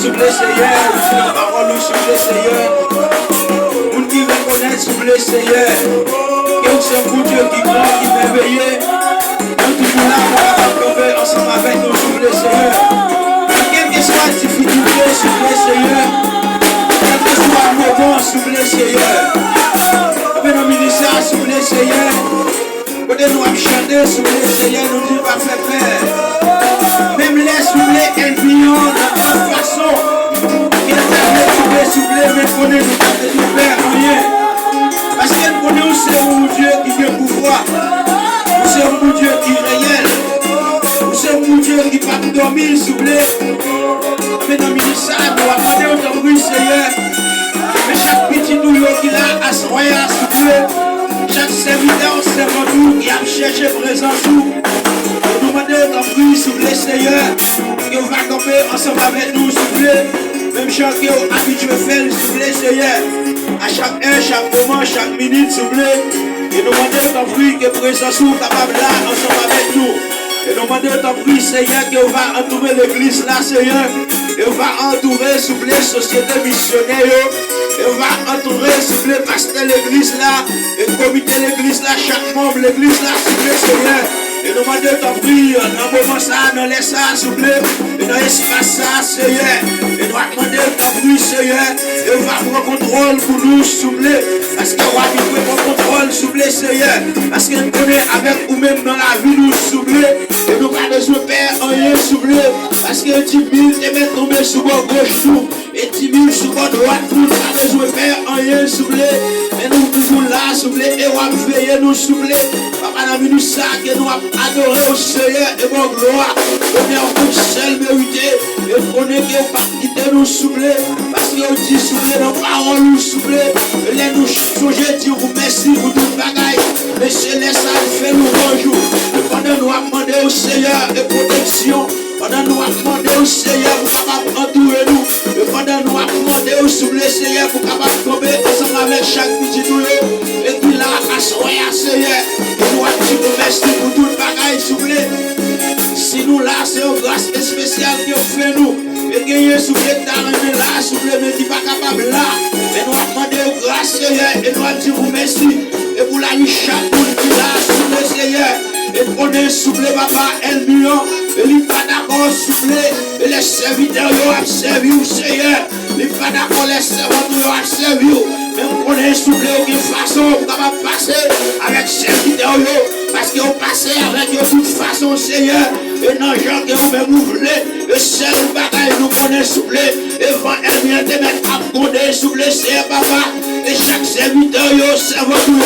souple Seigneur, dit la parole souple Seigneur. Moun qui reconnaît souple Seigneur. Que c'est un Dieu qui grand, qui merveilleux. Nous toujours là pour camper ensemble avec nous souple Seigneur. Quelle que soit la difficulté souple Seigneur. Quel que soit le moment souple Seigneur. Dans le ministère souple Seigneur. Quand nous avons chanté souple Seigneur, nous disons pas faire peur. Même les soufflés enviants de toute façon, il a fait souffler, mais qu'on est nous pas de faire rien. Parce que nous connaissons c'est un Dieu qui a pouvoir, c'est un Dieu qui est réel, c'est un Dieu qui ne va pas dormir souffler. Mais dans le ministère, nous avons demandé au bruit Seigneur, mais chaque petit douillot qu'il a à se royal souffler, chaque serviteur, servant nous qui a cherché présence nous. Nous demandons ton bruit souffler Seigneur, que vous va camper ensemble avec nous souffler, même chose que vous habituez à faire souffler Seigneur, à chaque heure, chaque moment, chaque minute souffler, et nous demandons ton bruit que présence nous capable là ensemble avec nous, et nous demandons ton bruit Seigneur que vous va entourer l'église là Seigneur, et vous va entourer souffler société missionnaire, et vous va entourer souffler pasteur l'église là, et comité l'église là, chaque membre l'église là souffler Seigneur. Et nous demandons ton prière, dans le moment ça, dans l'espace ça, s'il vous plaît, et dans l'espace ça, Seigneur. Et nous demandons ton prière, Seigneur, et on va prendre contrôle pour nous, s'il vous plaît, parce qu'on va prendre contrôle, s'il vous plaît, Seigneur, parce qu'on connaît avec nous-mêmes dans la vie, nous, s'il vous plaît, et nous pas besoin de faire rien, s'il vous plaît, parce que 10 000 te mettent tomber sur bord gauche, nous, et 10 000 sur bord droite, nous pas besoin de faire rien, s'il vous plaît, mais nous toujours là, s'il vous plaît, et on va veiller, nous, s'il vous plaît, papa, n'a vu nous ça, que nous adorer au Seigneur et mon gloire. On est en coup seul mérité. Et on est que pas quitter nous souffler. Parce qu'on dit souffler dans la parole nous souffler. Et là nous changer, dire merci pour tout le bagaille. Mais c'est laisse ça fait nous bonjour. Et pendant nous demander au Seigneur et protection. Pendant nous demander au Seigneur pour capable entourer nous. Et pendant nous demander au souffler Seigneur pour capable tomber ensemble avec chaque petit douillot. Et puis là, à soyer Seigneur. Et nous disons merci pour tout le bagaille soufflé. Si nous là, c'est une grâce spéciale qui fait nous. Et que nous soufflé là, soufflé, mais qui pas capable là. Et nous demandons grâce Seigneur. Et nous disons merci. Et pour la nuit, chaque monde qui là, soufflé Seigneur. Et qu'on est soufflé papa, El Mion. Et il n'est pas d'accord soufflé. Et les serviteurs ont servi au Seigneur. Il n'est pas d'accord les serviteurs ont servi. Même qu'on est soufflé de façon pour capable passer avec serviteurs. Parce qu'on passe avec de toute façon, Seigneur. Et non, gens que vous même voulez. Le seul bagaille nous connaît soufflé. Et quand elle vient te mettre à fonder soufflé, c'est papa. Et chaque serviteur, yo, servant tout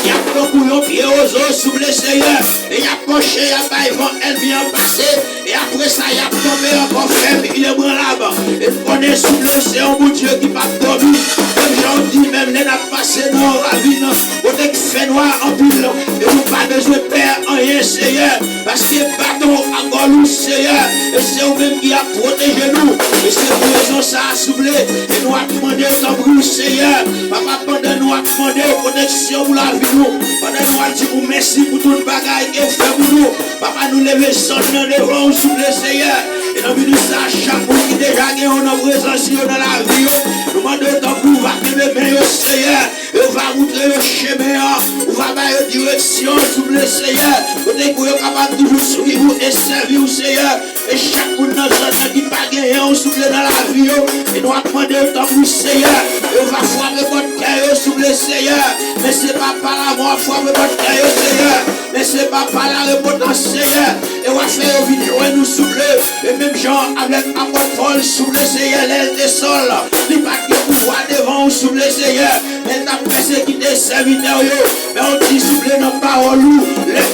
il y a beaucoup de pieds aux os soufflé, Seigneur. Et il y a penché, il y a pas, elle vient passer. Et après ça, il y a tombé encore faible, il est bon là-bas. Et qu'on est soufflé, c'est un bon Dieu qui va dormir. Comme j'en dis, même les n'a passé dans la vie, on est fait noir en pile. Et vous pas besoin de faire rien, Seigneur. Parce que bâton à Golou, Seigneur. Et c'est vous-même qui a protégé nous. Et c'est pour raison ça a soufflé. Et nous avons demandé ton bruit, Seigneur. Papa, pendant nous avons demandé protection pour la vie, nous. Pendant nous avons dit merci pour tout le bagage que vous faites pour nous. Papa, nous lever son nom devant vous, souffle, Seigneur. Et nous venons ça, chaque monde qui déjà gagné en présence dans la vie. Nous demandons ton bruit, va te lever, Seigneur. Et on va montrer le chemin. On va avoir une direction, souffle, Seigneur. Côté pour être capable de toujours suivre et servir, Seigneur. Et chaque monde dans notre qui pas gagné, on souffle dans la vie. Et nous avons demandé ton bruit, Seigneur. Et on va frapper votre cœur, souffle, Seigneur. Mais c'est pas par la mort, frapper votre cœur, Seigneur. Mais c'est pas par la repentance, Seigneur. Et on va faire une vidéo et nous souffler. Et même gens avec apôtre, souffle, Seigneur, l'aile des sols. Il pas de pouvoir devant vous, souffle, Seigneur. Mais t'as persécuté serviteurs, mais on dit souffle dans la parole,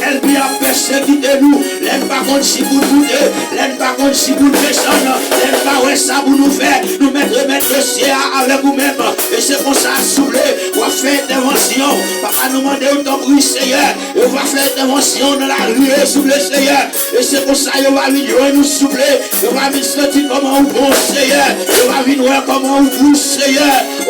elle vient persécuter nous. L'aime pas contre si vous doutez, l'aime pas contre si vous descendez, l'aime pas ouais ça vous nous fait, nous mettre le ciel avec vous-même. Et c'est pour ça, souffle, on va faire intervention. Papa nous demande autant bruit, Seigneur. Et on va faire intervention dans la rue, souffle, Seigneur. Et c'est pour ça, on va venir nous souffler. On va venir sentir comment on bon, Seigneur. On va venir voir comment on vous, Seigneur.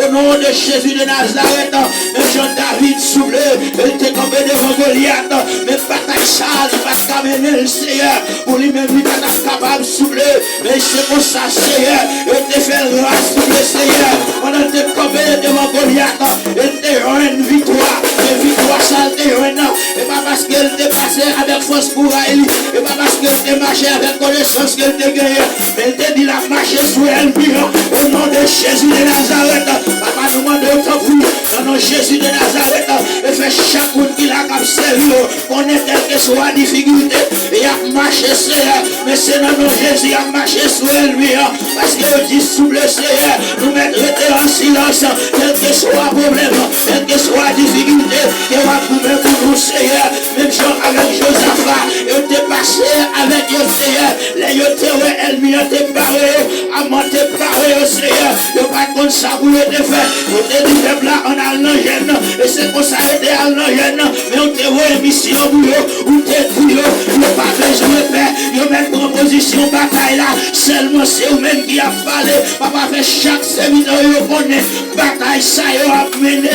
Au nom de Jésus de Nazareth, même Jean David soublé, il était tombé devant Goliath, mais bataille ça, il va t'amener le Seigneur, pour lui-même, il n'est pas capable de soubler, mais c'est pour ça, Seigneur, il te fait grâce sur le Seigneur, pendant que tu es tombé devant Goliath, il te rend une victoire, et victoire ça, il te rend, et pas parce qu'elle t'est passé avec force pour elle, et pas parce qu'elle t'est marché avec connaissance qu'elle t'est gagné, mais elle t'a dit la marche sur elle, au nom de Jésus de Nazareth, papa nous demande autant pour dans le Jésus de Nazareth, et fait chaque monde qui l'a comme sérieux, qu'on ait quelle que soit la difficulté, et a marché Seigneur, mais c'est dans nos Jésus qui a marché sur lui, parce que dit sous le Seigneur, nous mettre en silence, quel que soit le problème, quelle que soit la difficulté, et on va trouver pour nous Seigneur, même chose avec Josaphat, et on t'est passé avec le Seigneur, les yotés, elle m'y a été paré, à monter paré au Seigneur, et pas comme ça vous l'avez fait, on t'a dit peuple là, on a l'angène, et c'est pour ça qu'on a l'angène, mais on t'a vu émission pour eux, ou t'es dit, il n'y a pas besoin de faire, il y a même proposition bataille là, seulement c'est vous-même qui a parlé, papa fait chaque séminaire, il connaît, bataille ça, il a mené,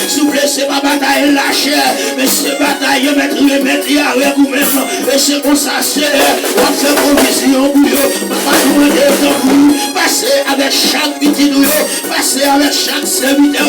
souple c'est pas bataille lâchée, mais c'est bataille, il mettre avec vous-même, et c'est pour ça, c'est, on fait provision pour eux, papa nous demande pour passer avec chaque petit nous, passer avec chaque serviteur,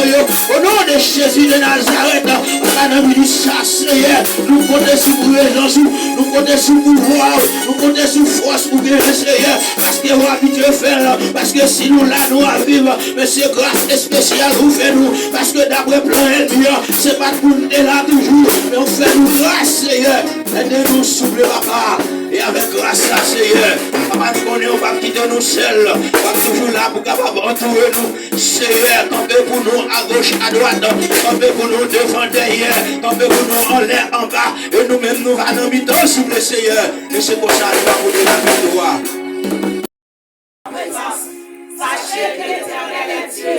au nom de Jésus de Nazareth, papa nous dit ça, Seigneur, nous comptons sur présence, nous comptons sur pouvoir, nous comptons sur force pour bien le Seigneur, parce que vous habituez à faire, parce que si nous là, nous à vivre, mais c'est grâce spéciale vous faites nous, parce que d'après plan ennemi, c'est pas pour nous là toujours, mais on fait nous grâce, Seigneur, aidez-nous souple, papa, et avec grâce, Seigneur, papa, nous connaissons, on va quitter nous seuls, on va toujours là pour capable entourer nous, Seigneur, tombez pour nous à gauche, à droite, tombez pour nous devant, derrière, tombez pour nous en l'air, en bas, et nous-mêmes nous allons mi-temps sous le Seigneur, et c'est pour ça que nous allons vous la victoire. Sachez que l'Éternel est Dieu,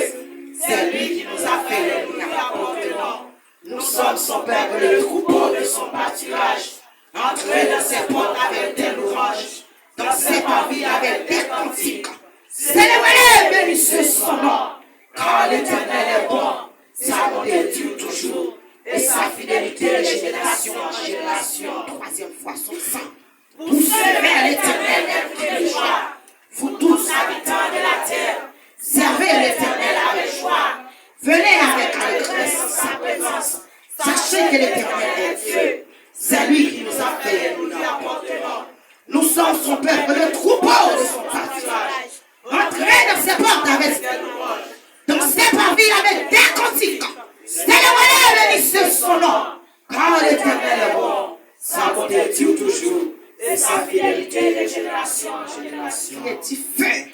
c'est lui qui nous a fait le nous apporterons. Nous sommes son peuple, le troupeau de son pâturage. Entrez dans ses portes avec des louanges, dans ses parvis avec des cantiques. Célébrez, bénissez son nom, car l'Éternel est bon, sa bonté dure toujours, et sa fidélité de génération en génération. Troisième fois son sang. Vous servez l'Éternel d'un cri de joie, vous tous habitants de la terre, servez l'Éternel avec joie. Venez avec allégresse en sa présence. Sachez que l'Éternel est Dieu. C'est lui qui nous a fait et nous lui apporterons. Nous sommes son peuple, le troupeau de son pâturage. Entrez dans ses portes avec des louanges, dans ses parvis avec des cantiques. Célébrez, bénissez son nom, car l'Éternel est bon. Sa bonté dure toujours, et sa fidélité de génération en génération. Et tu fais